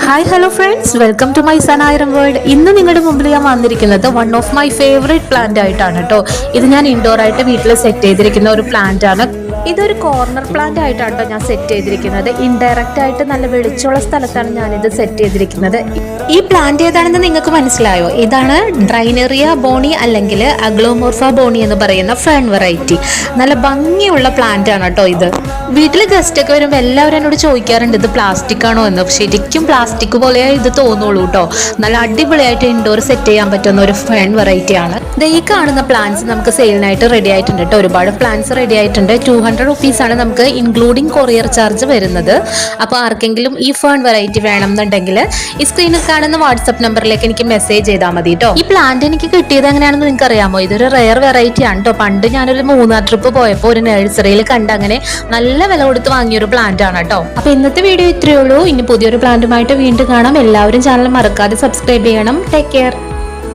Hi hello friends, welcome to my സനായിരം world. ഇന്ന് നിങ്ങളുടെ മുമ്പിൽ ഞാൻ വന്നിരിക്കുന്നത് one of my favourite plant ആയിട്ടാണ് കേട്ടോ. ഇത് ഞാൻ ഇൻഡോർ ആയിട്ട് വീട്ടിൽ സെറ്റ് ചെയ്തിരിക്കുന്ന ഒരു പ്ലാന്റ് ആണ്. ഇതൊരു കോർണർ പ്ലാന്റ് ആയിട്ടാണ് കേട്ടോ ഞാൻ സെറ്റ് ചെയ്തിരിക്കുന്നത്. ഇൻഡയറക്റ്റ് ആയിട്ട് നല്ല വെളിച്ചമുള്ള സ്ഥലത്താണ് ഞാനിത് സെറ്റ് ചെയ്തിരിക്കുന്നത്. ഈ പ്ലാന്റ് ഏതാണെന്ന് നിങ്ങൾക്ക് മനസ്സിലായോ? ഇതാണ് ഡ്രൈനെറിയ ബോണി അല്ലെങ്കിൽ അഗ്ലോമോർഫ ബോണി എന്ന് പറയുന്ന ഫേൺ വെറൈറ്റി. നല്ല ഭംഗിയുള്ള പ്ലാന്റ് ആണ് കേട്ടോ ഇത്. വീട്ടിൽ ഗസ്റ്റ് ഒക്കെ വരുമ്പോൾ എല്ലാവരും എന്നോട് ചോദിക്കാറുണ്ട് ഇത് പ്ലാസ്റ്റിക് ആണോ എന്ന്. ശരിക്കും പ്ലാസ്റ്റിക് പോലെ ഇത് തോന്നുള്ളൂ കേട്ടോ. നല്ല അടിപൊളിയായിട്ട് ഇൻഡോർ സെറ്റ് ചെയ്യാൻ പറ്റുന്ന ഒരു ഫേൺ വെറൈറ്റി ആണ്. ഈ കാണുന്ന പ്ലാന്റ്സ് നമുക്ക് സെയിലിനായിട്ട് റെഡി ആയിട്ടുണ്ട് കേട്ടോ. ഒരുപാട് പ്ലാന്റ്സ് റെഡി ആയിട്ടുണ്ട്. 200 rupees ആണ് നമുക്ക് ഇൻക്ലൂഡിങ് കൊറിയർ ചാർജ് വരുന്നത്. അപ്പോൾ ആർക്കെങ്കിലും ഈ ഫേൺ വെറൈറ്റി വേണം എന്നുണ്ടെങ്കിൽ ഈ സ്ക്രീനിൽ കാണുന്ന വാട്സ്ആപ്പ് നമ്പറിലേക്ക് എനിക്ക് മെസ്സേജ് ചെയ്താൽ മതി കേട്ടോ. ഈ പ്ലാന്റ് എനിക്ക് കിട്ടിയത് എങ്ങനെയാണെന്ന് നിങ്ങൾക്ക് അറിയാമോ? ഇതൊരു റെയർ വെറൈറ്റി ആണ് കേട്ടോ. പണ്ട് ഞാനൊരു 3 ട്രിപ്പ് പോയപ്പോൾ ഒരു നഴ്സറിയിൽ കണ്ട് അങ്ങനെ നല്ല വില കൊടുത്ത് വാങ്ങിയൊരു പ്ലാന്റ് ആണ് കേട്ടോ. അപ്പൊ ഇന്നത്തെ വീഡിയോ ഇത്രയേ ഉള്ളൂ. ഇനി പുതിയൊരു പ്ലാന്റുമായിട്ട് വീണ്ടും കാണാം. എല്ലാവരും ചാനൽ മറക്കാതെ സബ്സ്ക്രൈബ് ചെയ്യണം. Take care.